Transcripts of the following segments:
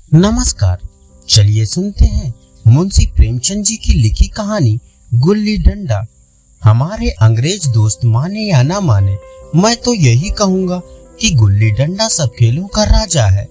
नमस्कार, चलिए सुनते हैं मुंशी प्रेमचंद जी की लिखी कहानी गुल्ली डंडा। हमारे अंग्रेज दोस्त माने या ना माने, मैं तो यही कहूँगा कि गुल्ली डंडा सब खेलों का राजा है।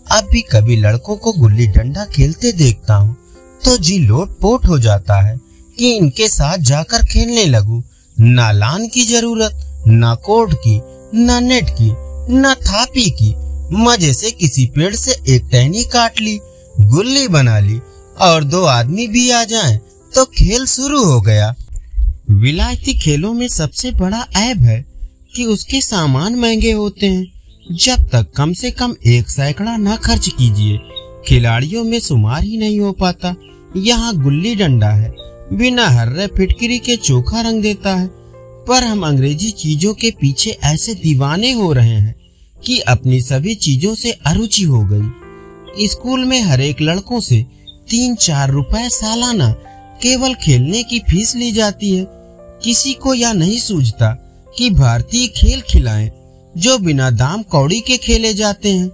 अब भी कभी लड़कों को गुल्ली डंडा खेलते देखता हूँ तो जी लोट पोट हो जाता है कि इनके साथ जाकर खेलने लगूं। ना लान की जरूरत, ना कोर्ट की, ना नेट की, ना थापी की। मजे से किसी पेड़ से एक टहनी काट ली, गुल्ली बना ली और दो आदमी भी आ जाएं तो खेल शुरू हो गया। विलायती खेलों में सबसे बड़ा ऐब है कि उसके सामान महंगे होते हैं। जब तक कम से कम 1 सैकड़ा न खर्च कीजिए, खिलाड़ियों में शुमार ही नहीं हो पाता। यहाँ गुल्ली डंडा है, बिना हर्रे फिटकिरी के चोखा रंग देता है। पर हम अंग्रेजी चीजों के पीछे ऐसे दीवाने हो रहे हैं कि अपनी सभी चीजों से अरुचि हो गई। स्कूल में हर एक लड़कों से 3-4 रुपए सालाना केवल खेलने की फीस ली जाती है। किसी को यह नहीं सूझता कि भारतीय खेल खिलाएं जो बिना दाम कौड़ी के खेले जाते हैं।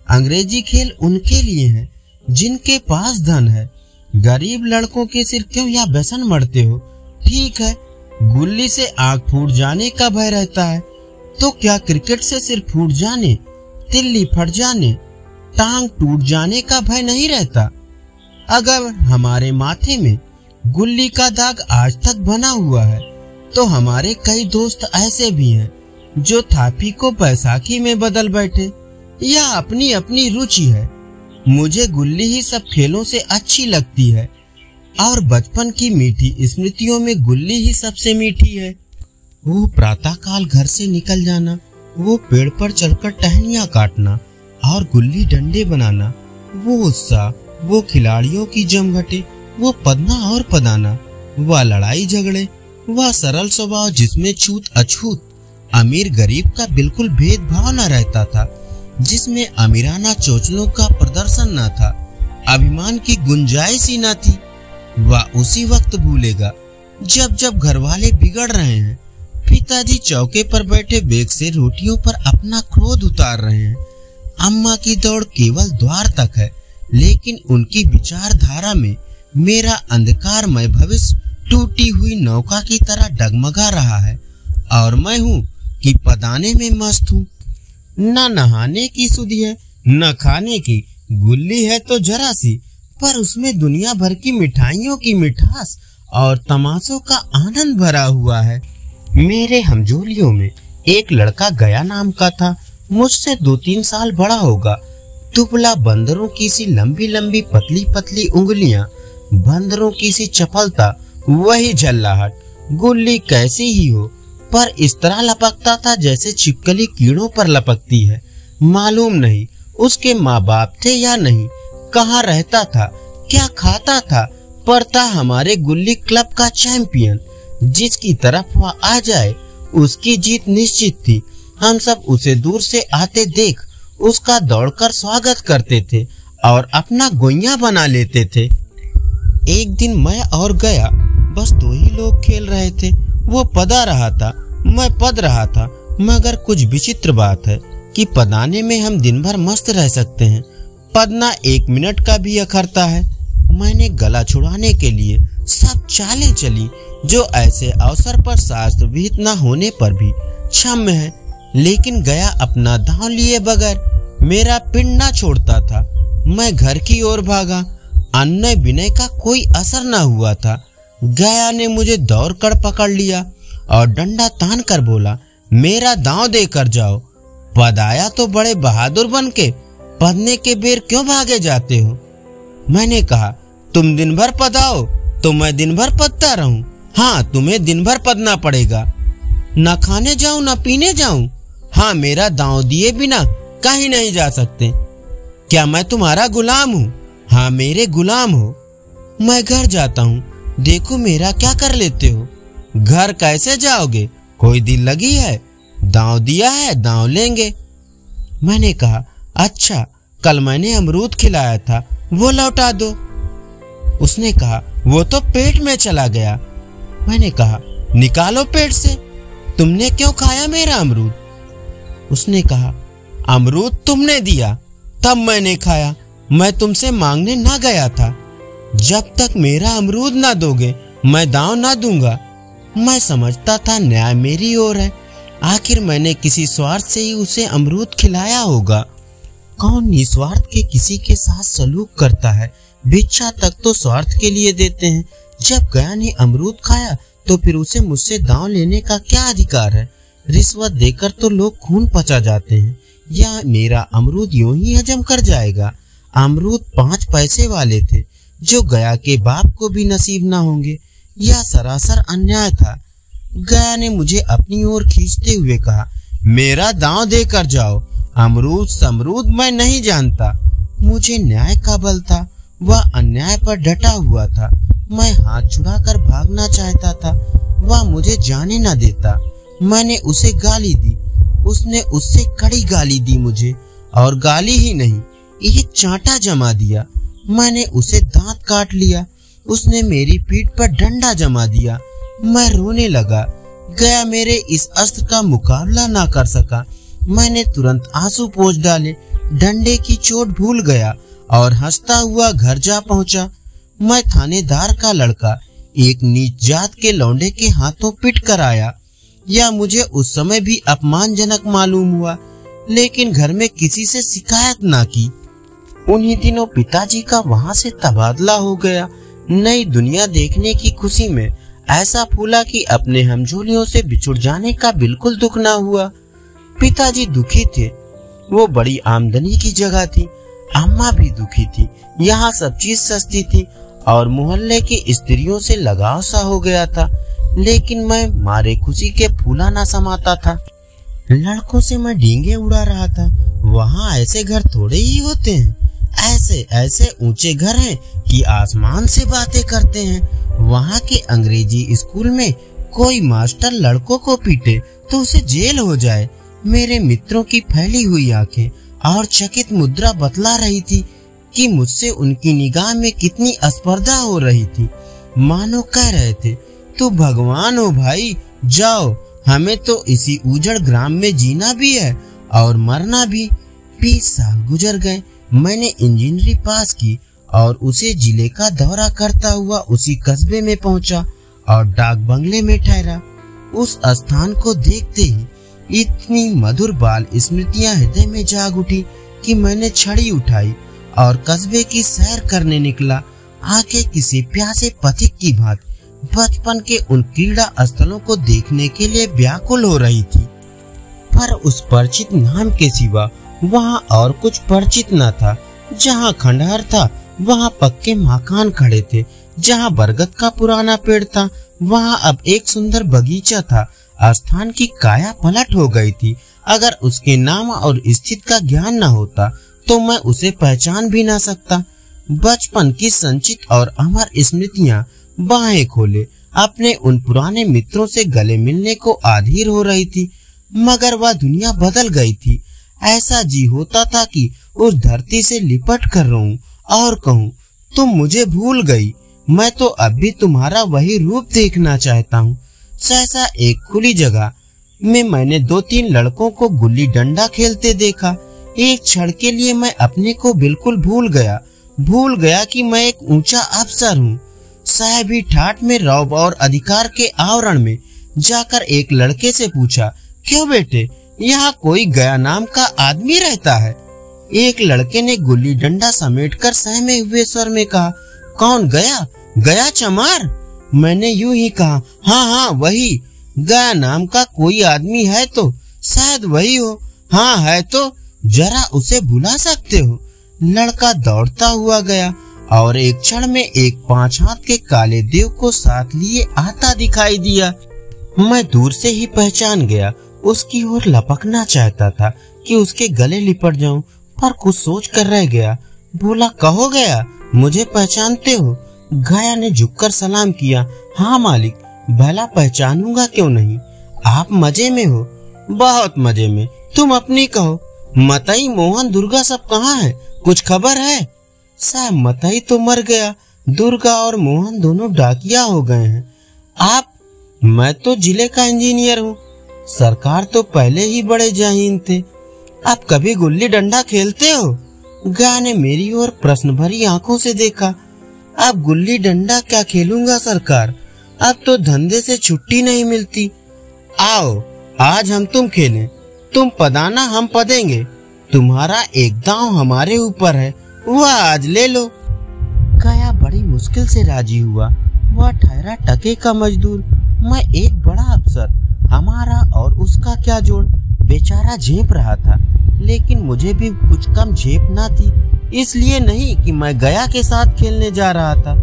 अंग्रेजी खेल उनके लिए हैं जिनके पास धन है। गरीब लड़कों के सिर क्यों या व्यसन मरते हो? ठीक है, गुल्ली से आंख फूट जाने का भय रहता है, तो क्या क्रिकेट से सिर फूट जाने, तिल्ली फट जाने, टांग टूट जाने का भय नहीं रहता? अगर हमारे माथे में गुल्ली का दाग आज तक बना हुआ है तो हमारे कई दोस्त ऐसे भी हैं जो थापी को बैसाखी में बदल बैठे। यह अपनी अपनी रुचि है। मुझे गुल्ली ही सब खेलों से अच्छी लगती है और बचपन की मीठी स्मृतियों में गुल्ली ही सबसे मीठी है। वो प्रातः काल घर से निकल जाना, वो पेड़ पर चढ़कर टहनियाँ काटना और गुल्ली डंडे बनाना, वो उत्साह, वो खिलाड़ियों की जमघटे, वो पदना और पदाना, वह लड़ाई झगड़े, वह सरल स्वभाव जिसमें छूत अछूत, अमीर गरीब का बिल्कुल भेदभाव न रहता था, जिसमें अमीराना चोचलों का प्रदर्शन न था, अभिमान की गुंजाइश ही न थी। वह उसी वक्त भूलेगा जब जब घरवाले बिगड़ रहे हैं, पिताजी चौके पर बैठे बेग से रोटियों पर अपना क्रोध उतार रहे हैं, अम्मा की दौड़ केवल द्वार तक है, लेकिन उनकी विचारधारा में मेरा अंधकारमय भविष्य टूटी हुई नौका की तरह डगमगा रहा है और मैं हूँ कि पदाने में मस्त हूँ। न नहाने की सुधि है, न खाने की। गुल्ली है तो जरा सी, पर उसमें दुनिया भर की मिठाइयों की मिठास और तमाशों का आनंद भरा हुआ है। मेरे हमजोलियों में एक लड़का गया नाम का था। मुझसे 2-3 साल बड़ा होगा। दुबला, बंदरों की सी लंबी लंबी पतली पतली उंगलियां, बंदरों की सी चपलता, वही झल्लाहट। गुल्ली कैसी ही हो, पर इस तरह लपकता था जैसे छिपकली कीड़ों पर लपकती है। मालूम नहीं उसके माँ बाप थे या नहीं, कहाँ रहता था, क्या खाता था, पर था हमारे गुल्ली क्लब का चैंपियन। जिसकी तरफ वह आ जाए उसकी जीत निश्चित थी। हम सब उसे दूर से आते देख उसका दौड़कर स्वागत करते थे और अपना गोइया बना लेते थे। एक दिन मैं और गया, बस 2 ही लोग खेल रहे थे। वो पदा रहा था, मैं पद रहा था। मगर कुछ विचित्र बात है कि पदाने में हम दिन भर मस्त रह सकते हैं, पदना 1 मिनट का भी अखरता है। मैंने गला छुड़ाने के लिए सब चालें चली जो ऐसे अवसर पर शास्त्र विहित न होने पर भी क्षम्य है, लेकिन गया अपना दांव लिए बगैर मेरा पिंड न छोड़ता था। मैं घर की ओर भागा। अन्य विनय का कोई असर न हुआ था। गया ने मुझे दौड़ कर पकड़ लिया और डंडा तान कर बोला, मेरा दांव देकर जाओ। पदाया तो बड़े बहादुर बन के पदने के बेर क्यों भागे जाते हो? मैंने कहा, तुम दिन भर पदाओ तो मैं दिन भर पदता रहूं। हाँ, तुम्हें दिन भर पदना पड़ेगा। न खाने जाऊं न पीने जाऊं। हाँ, मेरा दांव दिए बिना कहीं नहीं जा सकते। क्या मैं तुम्हारा गुलाम हूँ? हाँ, मेरे गुलाम हो। मैं घर जाता हूँ, देखो मेरा क्या कर लेते हो। घर कैसे जाओगे? कोई दिल लगी है? दांव दिया है, दांव लेंगे। मैंने कहा, अच्छा, कल मैंने अमरूद खिलाया था, वो लौटा दो। उसने कहा, वो तो पेट में चला गया। मैंने कहा, निकालो पेट से। तुमने क्यों खाया मेरा अमरूद? उसने कहा, अमरूद तुमने दिया तब मैंने खाया। मैं तुमसे मांगने ना गया था। जब तक मेरा अमरूद ना दोगे मैं दांव ना दूंगा। मैं समझता था न्याय मेरी ओर है। आखिर मैंने किसी स्वार्थ से ही उसे अमरूद खिलाया होगा। कौन निस्वार्थ के किसी के साथ सलूक करता है? भिक्षा तक तो स्वार्थ के लिए देते हैं। जब गया ने अमरूद खाया तो फिर उसे मुझसे दांव लेने का क्या अधिकार है? रिश्वत देकर तो लोग खून पचा जाते हैं, या मेरा अमरूद यूं ही हजम कर जाएगा? अमरूद 5 पैसे वाले थे जो गया के बाप को भी नसीब ना होंगे। यह सरासर अन्याय था। गया ने मुझे अपनी ओर खींचते हुए कहा, मेरा दांव देकर जाओ। अमरूद समरूद मैं नहीं जानता। मुझे न्याय का बल था, वह अन्याय पर डटा हुआ था। मैं हाथ छुड़ाकर भागना चाहता था, वह मुझे जाने न देता। मैंने उसे गाली दी, उसने उससे कड़ी गाली दी मुझे, और गाली ही नहीं, एक चांटा जमा दिया। मैंने उसे दांत काट लिया, उसने मेरी पीठ पर डंडा जमा दिया। मैं रोने लगा। गया मेरे इस अस्त्र का मुकाबला ना कर सका। मैंने तुरंत आंसू पोंछ डाले, डंडे की चोट भूल गया और हंसता हुआ घर जा पहुंचा। मैं थानेदार का लड़का एक नीच जात के लौंडे के हाथों पिट कर आया। यह मुझे उस समय भी अपमानजनक मालूम हुआ, लेकिन घर में किसी से शिकायत ना की। उन्हीं दिनों पिताजी का वहां से तबादला हो गया। नई दुनिया देखने की खुशी में ऐसा फूला कि अपने हमझोलियों से बिछुड़ जाने का बिल्कुल दुख ना हुआ। पिताजी दुखी थे, वो बड़ी आमदनी की जगह थी। अम्मा भी दुखी थी, यहाँ सब चीज सस्ती थी और मोहल्ले की स्त्रियों से लगाव सा हो गया था। लेकिन मैं मारे खुशी के फूला ना समाता था। लड़कों से मैं डींगे उड़ा रहा था। वहाँ ऐसे घर थोड़े ही होते हैं। ऐसे ऐसे ऊंचे घर हैं कि आसमान से बातें करते हैं। वहाँ के अंग्रेजी स्कूल में कोई मास्टर लड़कों को पीटे तो उसे जेल हो जाए। मेरे मित्रों की फैली हुई आंखें और चकित मुद्रा बतला रही थी कि मुझसे उनकी निगाह में कितनी अस्पर्धा हो रही थी। मानो कह रहे थे, तू भगवान हो भाई, जाओ, हमें तो इसी उजड़ ग्राम में जीना भी है और मरना भी। 20 साल गुजर गए। मैंने इंजीनियरिंग पास की और उसे जिले का दौरा करता हुआ उसी कस्बे में पहुंचा और डाक बंगले में ठहरा। उस स्थान को देखते ही इतनी मधुर बाल स्मृतियां हृदय में जाग उठी कि मैंने छड़ी उठाई और कस्बे की सैर करने निकला। आंखें किसी प्यासे पथिक की भांति बचपन के उन क्रीड़ा स्थलों को देखने के लिए व्याकुल हो रही थी, पर उस परिचित नाम के सिवा वहाँ और कुछ परिचित न था। जहाँ खंडहर था वहाँ पक्के मकान खड़े थे। जहाँ बरगद का पुराना पेड़ था वहाँ अब एक सुंदर बगीचा था। स्थान की काया पलट हो गई थी। अगर उसके नाम और स्थिति का ज्ञान न होता तो मैं उसे पहचान भी ना सकता। बचपन की संचित और अमर स्मृतियाँ बाहें खोले अपने उन पुराने मित्रों से गले मिलने को आधीर हो रही थी। मगर वह दुनिया बदल गई थी। ऐसा जी होता था कि उस धरती से लिपट कर रहूं और कहूं, तुम मुझे भूल गई, मैं तो अब भी तुम्हारा वही रूप देखना चाहता हूँ। सहसा एक खुली जगह में मैंने 2-3 लड़कों को गुल्ली डंडा खेलते देखा। एक क्षण के लिए मैं अपने को बिल्कुल भूल गया कि मैं एक ऊंचा अफसर हूँ। साहबी ठाठ में रौब और अधिकार के आवरण में जाकर एक लड़के से पूछा, क्यों बेटे, यहाँ कोई गया नाम का आदमी रहता है? एक लड़के ने गुल्ली डंडा समेटकर सहमे हुए स्वर में कहा, कौन गया? गया चमार? मैंने यूं ही कहा, हाँ वही। गया नाम का कोई आदमी है तो शायद वही हो। हाँ है तो जरा उसे बुला सकते हो। लड़का दौड़ता हुआ गया और एक क्षण में एक 5 हाथ के काले देव को साथ लिए आता दिखाई दिया। मैं दूर से ही पहचान गया। उसकी ओर लपकना चाहता था कि उसके गले लिपट जाऊं, पर कुछ सोच कर रह गया। बोला, कहो गया, मुझे पहचानते हो? गया ने झुककर सलाम किया। हाँ मालिक, भला पहचानूंगा क्यों नहीं। आप मजे में हो? बहुत मजे में। तुम अपनी कहो। मतई, मोहन, दुर्गा सब कहाँ है? कुछ खबर है? साहब, मतई तो मर गया, दुर्गा और मोहन दोनों डाकिया हो गए हैं। आप? मैं तो जिले का इंजीनियर हूँ। सरकार तो पहले ही बड़े जहीन थे। आप कभी गुल्ली डंडा खेलते हो? गया ने मेरी ओर प्रश्न भरी आंखों से देखा। अब गुल्ली डंडा क्या खेलूंगा सरकार, अब तो धंधे से छुट्टी नहीं मिलती। आओ आज हम तुम खेलें, तुम पदाना हम पदेंगे, तुम्हारा एक दांव हमारे ऊपर है, वह आज ले लो। गया बड़ी मुश्किल से राजी हुआ। वह ठहरा टके का मजदूर, मैं एक बड़ा अफसर, हमारा और उसका क्या जोड़। बेचारा झेप रहा था, लेकिन मुझे भी कुछ कम झेप ना थी। इसलिए नहीं कि मैं गया के साथ खेलने जा रहा था,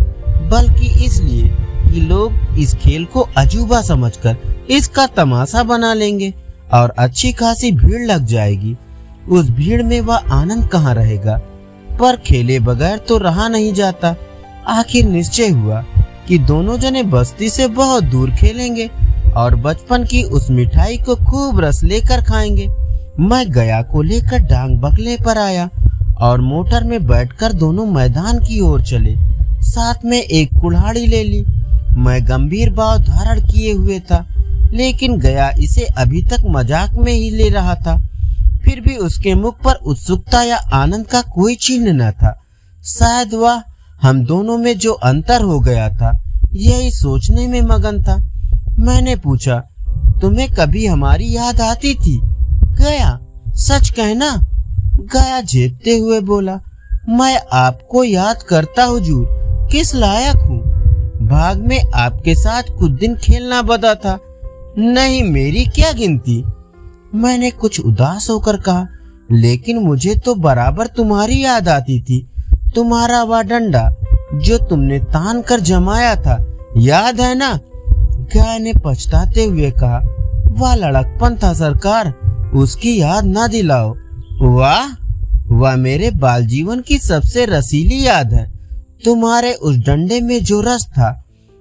बल्कि इसलिए कि लोग इस खेल को अजूबा समझकर इसका तमाशा बना लेंगे और अच्छी खासी भीड़ लग जाएगी। उस भीड़ में वह आनंद कहाँ रहेगा। पर खेले बगैर तो रहा नहीं जाता। आखिर निश्चय हुआ कि दोनों जने बस्ती से बहुत दूर खेलेंगे और बचपन की उस मिठाई को खूब रस लेकर खाएंगे। मैं गया को लेकर डांग बगले पर आया और मोटर में बैठकर दोनों मैदान की ओर चले। साथ में एक कुल्हाड़ी ले ली। मैं गंभीर भाव धारण किए हुए था, लेकिन गया इसे अभी तक मजाक में ही ले रहा था। फिर भी उसके मुख पर उत्सुकता या आनंद का कोई चिन्ह न था। शायद वह हम दोनों में जो अंतर हो गया था, यही सोचने में मगन था। मैंने पूछा, तुम्हें कभी हमारी याद आती थी? गया, सच कहना। गया झेपते हुए बोला, मैं आपको याद करता हुजूर, किस लायक हूँ। भाग में आपके साथ कुछ दिन खेलना बदा था, नहीं मेरी क्या गिनती। मैंने कुछ उदास होकर कहा, लेकिन मुझे तो बराबर तुम्हारी याद आती थी। तुम्हारा वह डंडा जो तुमने तान कर जमाया था, याद है ना? गया ने पछताते हुए कहा, वह लड़कपन था सरकार, उसकी याद ना दिलाओ। वाह, वह मेरे बाल जीवन की सबसे रसीली याद है। तुम्हारे उस डंडे में जो रस था,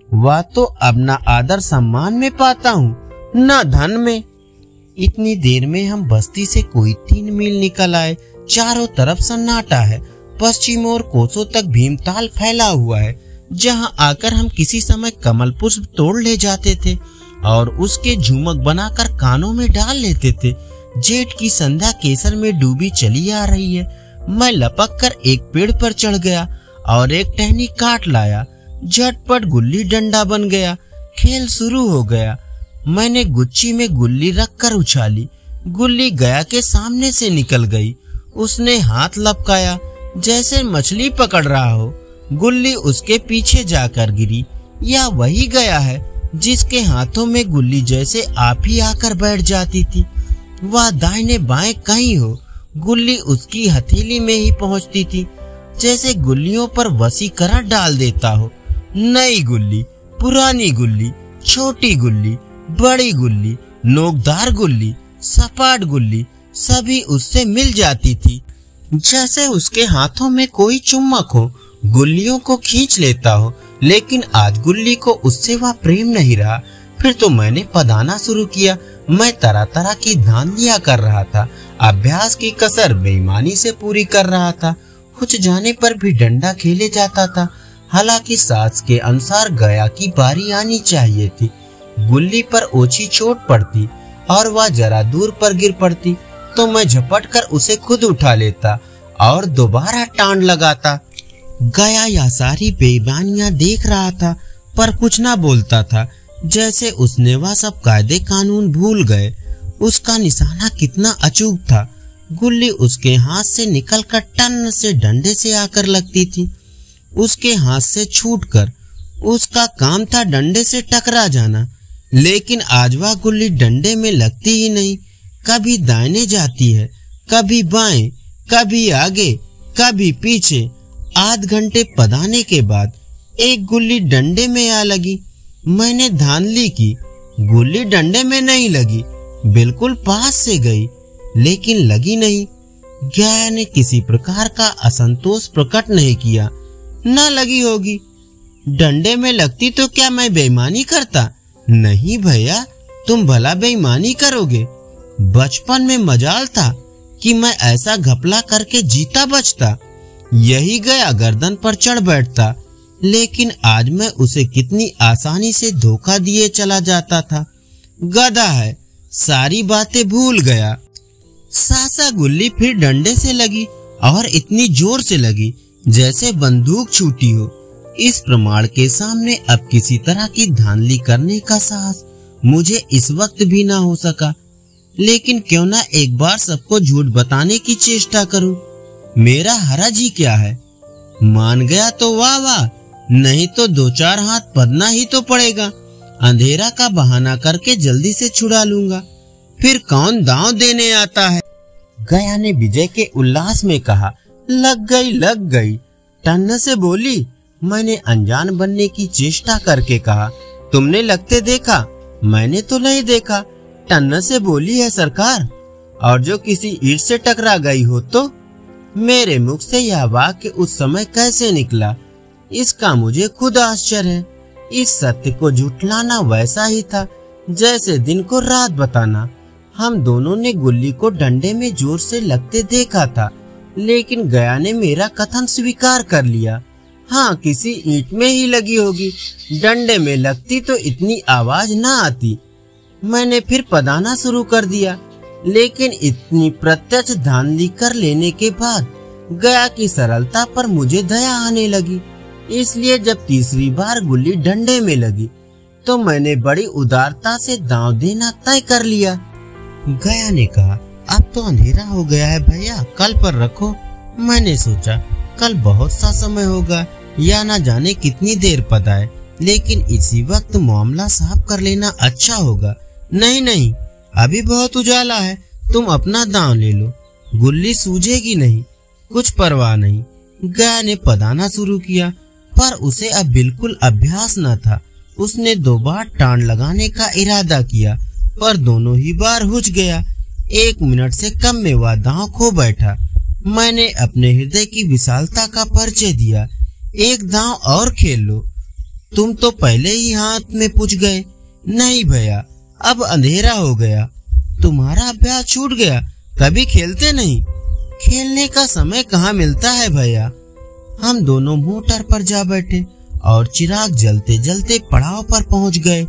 वह तो अब न आदर सम्मान में पाता हूँ, न धन में। इतनी देर में हम बस्ती से कोई 3 मील निकल आए। चारों तरफ सन्नाटा है। पश्चिम और कोसों तक भीमताल फैला हुआ है, जहाँ आकर हम किसी समय कमल पुष्प तोड़ ले जाते थे और उसके झुमक बनाकर कानों में डाल लेते थे। जेठ की संध्या केसर में डूबी चली आ रही है। मैं लपक कर एक पेड़ पर चढ़ गया और एक टहनी काट लाया। झटपट गुल्ली डंडा बन गया। खेल शुरू हो गया। मैंने गुच्छी में गुल्ली रखकर उछाली। गुल्ली गया के सामने से निकल गई। उसने हाथ लपकाया जैसे मछली पकड़ रहा हो। गुल्ली उसके पीछे जाकर गिरी। या वही गया है जिसके हाथों में गुल्ली जैसे आप ही आकर बैठ जाती थी। वह दाहिने बाएं कहीं हो, गुल्ली उसकी हथेली में ही पहुंचती थी, जैसे गुल्लियों पर वशीकरण डाल देता हो। नई गुल्ली, पुरानी गुल्ली, छोटी गुल्ली, बड़ी गुल्ली, नोकदार गुल्ली, सपाट गुल्ली, सभी उससे मिल जाती थी। जैसे उसके हाथों में कोई चुम्बक हो, गुल्लियों को खींच लेता हो। लेकिन आज गुल्ली को उससे वह प्रेम नहीं रहा। फिर तो मैंने पदाना शुरू किया। मैं तरह तरह की धांधलियां कर रहा था। अभ्यास की कसर बेईमानी से पूरी कर रहा था। कुछ जाने पर भी डंडा खेले जाता था। हालांकि सास के अनुसार गया की बारी आनी चाहिए थी। गुल्ली पर ओछी चोट पड़ती और वह जरा दूर पर गिर पड़ती तो मैं झपट कर उसे खुद उठा लेता और दोबारा टांड लगाता। गया यह सारी बेईमानियां देख रहा था, पर कुछ ना बोलता था, जैसे उसने वह सब कायदे कानून भूल गए। उसका निशाना कितना अचूक था। गुल्ली उसके हाथ से निकलकर टन से डंडे से आकर लगती थी। उसके हाथ से छूटकर उसका काम था डंडे से टकरा जाना। लेकिन आज वह गुल्ली डंडे में लगती ही नहीं। कभी दाहिने जाती है, कभी बाएं, कभी आगे, कभी पीछे। आध घंटे पदाने के बाद एक गुल्ली डंडे में आ लगी। मैंने धांधली की, गुल्ली डंडे में नहीं लगी, बिल्कुल पास से गई, लेकिन लगी नहीं। गया ने किसी प्रकार का असंतोष प्रकट नहीं किया। ना लगी होगी, डंडे में लगती तो क्या मैं बेईमानी करता? नहीं भैया, तुम भला बेईमानी करोगे। बचपन में मजाल था कि मैं ऐसा घपला करके जीता बचता। यही गया गर्दन पर चढ़ बैठता, लेकिन आज मैं उसे कितनी आसानी से धोखा दिए चला जाता था। गधा है, सारी बातें भूल गया। सासा गुल्ली फिर डंडे से लगी और इतनी जोर से लगी जैसे बंदूक छूटी हो। इस प्रमाण के सामने अब किसी तरह की धांधली करने का साहस मुझे इस वक्त भी ना हो सका। लेकिन क्यों ना एक बार सबको झूठ बताने की चेष्टा करूं। मेरा हरज ही क्या है। मान गया तो वाह वाह, नहीं तो 2-4 हाथ पदना ही तो पड़ेगा। अंधेरा का बहाना करके जल्दी से छुड़ा लूंगा, फिर कौन दांव देने आता है। गया ने विजय के उल्लास में कहा, लग गई लग गई। टन्ना से बोली। मैंने अनजान बनने की चेष्टा करके कहा, तुमने लगते देखा? मैंने तो नहीं देखा। टन्ना से बोली है सरकार। और जो किसी ईंट से टकरा गई हो तो? मेरे मुख से यह वाक्य उस समय कैसे निकला, इसका मुझे खुद आश्चर्य है। इस सत्य को झुठलाना वैसा ही था जैसे दिन को रात बताना। हम दोनों ने गुल्ली को डंडे में जोर से लगते देखा था, लेकिन गया ने मेरा कथन स्वीकार कर लिया। हाँ, किसी ईंट में ही लगी होगी। डंडे में लगती तो इतनी आवाज ना आती। मैंने फिर पदाना शुरू कर दिया, लेकिन इतनी प्रत्यक्ष धांधली कर लेने के बाद गया की सरलता पर मुझे दया आने लगी। इसलिए जब तीसरी बार गुल्ली डंडे में लगी तो मैंने बड़ी उदारता से दांव देना तय कर लिया। गया ने कहा, अब तो अंधेरा हो गया है भैया, कल पर रखो। मैंने सोचा कल बहुत सा समय होगा या ना जाने कितनी देर पदाए, लेकिन इसी वक्त मामला साफ कर लेना अच्छा होगा। नहीं नहीं, अभी बहुत उजाला है, तुम अपना दांव ले लो, गुल्ली सूझेगी नहीं, कुछ परवाह नहीं। गया ने पदाना शुरू किया, पर उसे अब बिल्कुल अभ्यास न था। उसने 2 बार टाण लगाने का इरादा किया, पर दोनों ही बार हुच गया। 1 मिनट से कम में वह दांव खो बैठा। मैंने अपने हृदय की विशालता का परिचय दिया। एक दांव और खेल लो, तुम तो पहले ही हाथ में पूछ गए। नहीं भैया, अब अंधेरा हो गया, तुम्हारा अभ्यास छूट गया, कभी खेलते नहीं। खेलने का समय कहाँ मिलता है भैया। हम दोनों मोटर पर जा बैठे और चिराग जलते जलते पड़ाव पर पहुंच गए।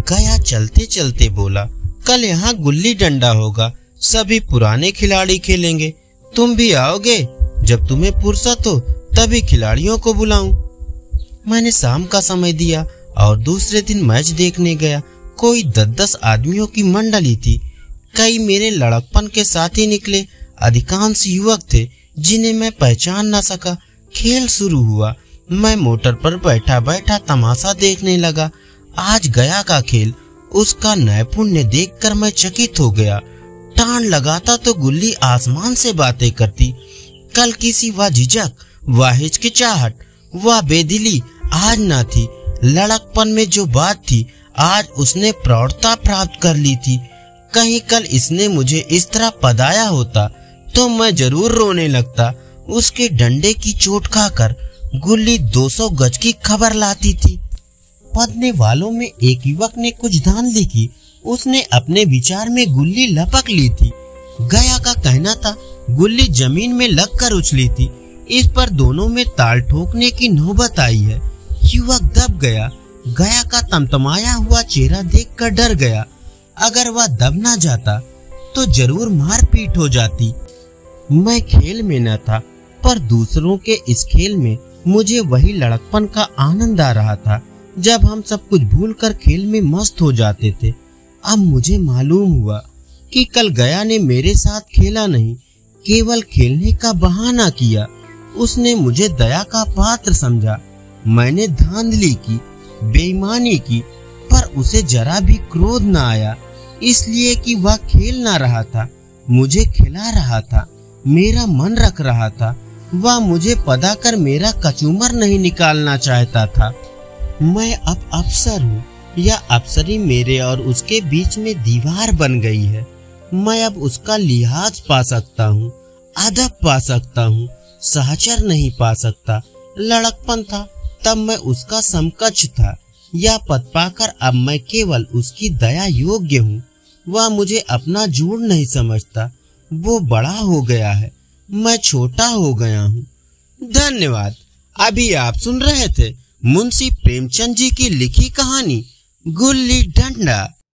गया चलते चलते बोला, कल यहाँ गुल्ली डंडा होगा, सभी पुराने खिलाड़ी खेलेंगे, तुम भी आओगे? जब तुम्हें फुर्सत हो तभी खिलाड़ियों को बुलाऊं। मैंने शाम का समय दिया और दूसरे दिन मैच देखने गया। कोई 10-10 आदमियों की मंडली थी। कई मेरे लड़कपन के साथी निकले, अधिकांश युवक थे जिन्हें मैं पहचान न सका। खेल शुरू हुआ। मैं मोटर पर बैठा बैठा तमाशा देखने लगा। आज गया का खेल, उसका नैपुण्य देखकर मैं चकित हो गया। टाण लगाता तो गुल्ली आसमान से बातें करती। कल किसी वह झिझक, वह हिचकिचाहट, वह बेदिली आज न थी। लड़कपन में जो बात थी आज उसने प्रौढ़ता प्राप्त कर ली थी। कहीं कल इसने मुझे इस तरह पदाया होता तो मैं जरूर रोने लगता। उसके डंडे की चोट खाकर गुल्ली 200 गज की खबर लाती थी। पदने वालों में एक युवक ने कुछ धांधली की। उसने अपने विचार में गुल्ली लपक ली थी। गया का कहना था गुल्ली जमीन में लगकर उछली थी। इस पर दोनों में ताल ठोकने की नौबत आई है। युवक दब गया। गया का तमतमाया हुआ चेहरा देखकर डर गया। अगर वह दब ना जाता तो जरूर मारपीट हो जाती। मैं खेल में न था, पर दूसरों के इस खेल में मुझे वही लड़कपन का आनंद आ रहा था जब हम सब कुछ भूलकर खेल में मस्त हो जाते थे। अब मुझे मालूम हुआ कि कल गया ने मेरे साथ खेला नहीं, केवल खेलने का बहाना किया। उसने मुझे दया का पात्र समझा। मैंने धांधली की, बेईमानी की, पर उसे जरा भी क्रोध न आया, इसलिए कि वह खेल ना रहा था, मुझे खिला रहा था, मेरा मन रख रहा था। वह मुझे पदाकर मेरा कचूमर नहीं निकालना चाहता था। मैं अब अफसर हूँ या अफसरी मेरे और उसके बीच में दीवार बन गई है। मैं अब उसका लिहाज पा सकता हूँ, अदब पा सकता हूँ, सहचर नहीं पा सकता। लड़कपन था तब मैं उसका समकक्ष था, या पद पाकर अब मैं केवल उसकी दया योग्य हूँ। वह मुझे अपना जोड़ नहीं समझता। वो बड़ा हो गया है, मैं छोटा हो गया हूँ। धन्यवाद। अभी आप सुन रहे थे मुंशी प्रेमचंद जी की लिखी कहानी गुल्ली डंडा।